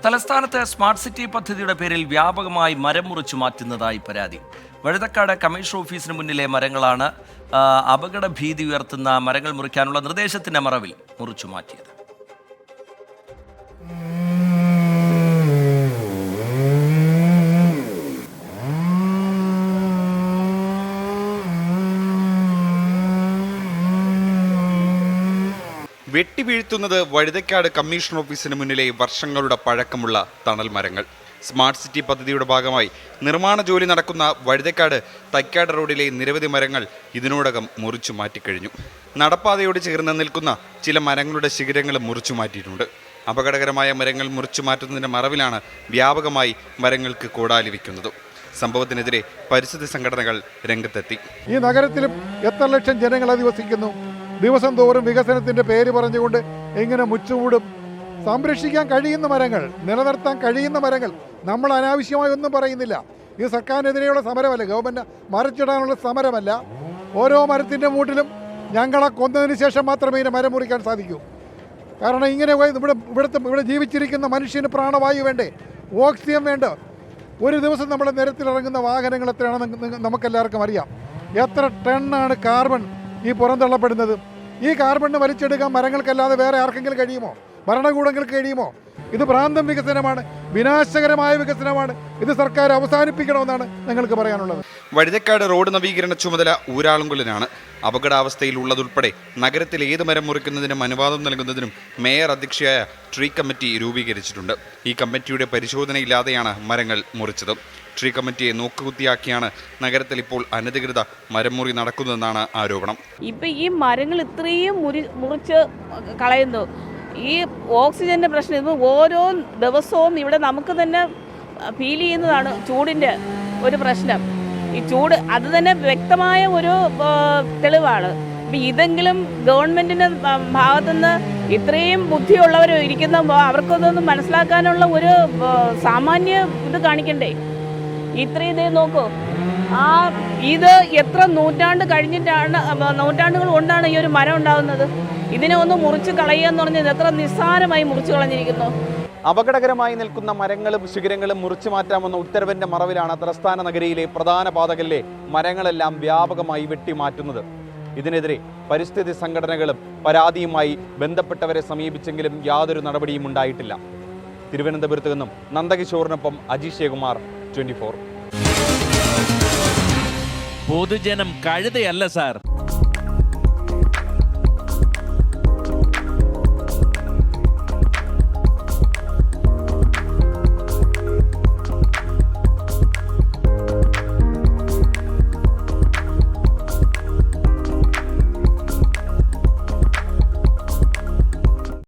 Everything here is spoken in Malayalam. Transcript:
തലസ്ഥാനത്ത് സ്മാർട്ട് സിറ്റി പദ്ധതിയുടെ പേരിൽ വ്യാപകമായി മരം മുറിച്ചു മാറ്റുന്നതായി പരാതി. വഴുതക്കാട് കമ്മീഷണർ ഓഫീസിന് മുന്നിലെ മരങ്ങളാണ് അപകട ഭീതി ഉയർത്തുന്ന മരങ്ങൾ മുറിക്കാനുള്ള നിർദ്ദേശത്തിന്റെ മറവിൽ മുറിച്ചു മാറ്റിയത്. വെട്ടിവീഴ്ത്തുന്നത് വഴുതക്കാട് കമ്മീഷണർ ഓഫീസിന് മുന്നിലെ വർഷങ്ങളുടെ പഴക്കമുള്ള തണൽ മരങ്ങൾ. സ്മാർട്ട് സിറ്റി പദ്ധതിയുടെ ഭാഗമായി നിർമ്മാണ ജോലി നടക്കുന്ന വഴുതക്കാട് തൈക്കാട് റോഡിലെ നിരവധി മരങ്ങൾ ഇതിനോടകം മുറിച്ചു മാറ്റിക്കഴിഞ്ഞു. നടപ്പാതയോട് ചേർന്ന് നിൽക്കുന്ന ചില മരങ്ങളുടെ ശിഖരങ്ങളും മുറിച്ചു മാറ്റിയിട്ടുണ്ട്. അപകടകരമായ മരങ്ങൾ മുറിച്ചു മാറ്റുന്നതിൻ്റെ മറവിലാണ് വ്യാപകമായി മരങ്ങൾക്ക് കോടാലി വയ്ക്കുന്നത്. സംഭവത്തിനെതിരെ പരിസ്ഥിതി സംഘടനകൾ രംഗത്തെത്തി. ഈ നഗരത്തിലും എത്ര ലക്ഷം ജനങ്ങൾ അധിവസിക്കുന്നു. ദിവസം തോറും വികസനത്തിൻ്റെ പേര് പറഞ്ഞുകൊണ്ട് എങ്ങനെ മുച്ചുകൂടും. സംരക്ഷിക്കാൻ കഴിയുന്ന മരങ്ങൾ, നിലനിർത്താൻ കഴിയുന്ന മരങ്ങൾ നമ്മൾ അനാവശ്യമായി ഒന്നും പറയുന്നില്ല. ഇത് സർക്കാരിനെതിരെയുള്ള സമരമല്ല, ഗവൺമെൻറ് മറിച്ചിടാനുള്ള സമരമല്ല. ഓരോ മരത്തിൻ്റെ മൂട്ടിലും ഞങ്ങളെ കൊന്നതിന് ശേഷം മാത്രമേ ഇതിനെ മരം മുറിക്കാൻ സാധിക്കൂ. കാരണം ഇങ്ങനെ ഇവിടെ ജീവിച്ചിരിക്കുന്ന മനുഷ്യന് പ്രാണവായു വേണ്ടേ, ഓക്സിജൻ വേണ്ട. ഒരു ദിവസം നമ്മുടെ നിരത്തിലിറങ്ങുന്ന വാഹനങ്ങൾ എത്രയാണെന്ന് നമുക്കെല്ലാവർക്കും അറിയാം. എത്ര ടണ്ണാണ് കാർബൺ ഈ പുറന്തള്ളപ്പെടുന്നത്. ഈ കാർബണിന് വലിച്ചെടുക്കാൻ മരങ്ങൾക്കല്ലാതെ വേറെ ആർക്കെങ്കിലും കഴിയുമോ? ഭരണകൂടങ്ങൾക്ക് കഴിയുമോ? ഇത് ഭ്രാന്തം വികസനമാണ്, വിനാശകരമായ വികസനമാണ്. ഇത് സർക്കാർ അവസാനിപ്പിക്കണമെന്നാണ് ഞങ്ങൾക്ക് പറയാനുള്ളത്. വഴുതക്കാട് റോഡ് നവീകരണ ചുമതല ഊരാളുങ്കലിനാണ്. അപകടാവസ്ഥയിലുള്ളതുൾപ്പെടെ നഗരത്തിൽ ഏത് മരം മുറിക്കുന്നതിനും അനുവാദം നൽകുന്നതിനും മേയർ അധ്യക്ഷയായ ട്രീ കമ്മിറ്റി രൂപീകരിച്ചിട്ടുണ്ട്. ഈ കമ്മിറ്റിയുടെ പരിശോധനയില്ലാതെയാണ് മരങ്ങൾ മുറിച്ചത്. ട്രീ കമ്മിറ്റിയെ നോക്കുകുത്തിയാക്കിയാണ് നഗരത്തിൽ ഇപ്പോൾ അനധികൃത മരം മുറി നടക്കുന്നതെന്നാണ് ആരോപണം. ഇപ്പം ഈ മരങ്ങൾ ഇത്രയും മുറിച്ച് കളയുന്നു. ഈ ഓക്സിജൻ്റെ പ്രശ്നം ഇത് ഓരോ ദിവസവും ഇവിടെ നമുക്ക് തന്നെ ഫീൽ ചെയ്യുന്നതാണ്. ചൂടിൻ്റെ ഒരു പ്രശ്നം, ഈ ചൂട് അത് തന്നെ വ്യക്തമായ ഒരു തെളിവാണ്. അപ്പം ഇതെങ്കിലും ഗവൺമെൻറ്റിൻ്റെ ഭാഗത്തുനിന്ന് ഇത്രയും ബുദ്ധിയുള്ളവർ ഇരിക്കുമ്പോൾ അവർക്കതൊന്നും മനസ്സിലാക്കാനുള്ള ഒരു സാമാന്യ ഇത് കാണിക്കണ്ടേ? ഇത്രയും ഇതേ നോക്കൂ, ഇത് എത്ര നൂറ്റാണ്ടുകൾ കൊണ്ടാണ് ഈ ഒരു മരം ഉണ്ടാകുന്നത്. ഇതിനെ ഒന്ന് മുറിച്ച് കളയുക എന്ന് പറഞ്ഞാൽ എത്ര നിസ്സാരമായി മുറിച്ചു കളഞ്ഞിരിക്കുന്നു. അപകടകരമായി നിൽക്കുന്ന മരങ്ങളും ശിഖരങ്ങളും മുറിച്ചു മാറ്റാമെന്ന ഉത്തരവിന്റെ മറവിലാണ് തലസ്ഥാന നഗരിയിലെ പ്രധാന പാതകളിലെ മരങ്ങളെല്ലാം വ്യാപകമായി വെട്ടിമാറ്റുന്നത്. ഇതിനെതിരെ പരിസ്ഥിതി സംഘടനകളും പരാതിയുമായി ബന്ധപ്പെട്ടവരെ സമീപിച്ചെങ്കിലും യാതൊരു നടപടിയും ഉണ്ടായിട്ടില്ല. തിരുവനന്തപുരത്ത് നിന്നും നന്ദകിഷോറിനൊപ്പം അജീഷേകുമാർ, 24. പൊതുജനം കഴുതയല്ല സാർ.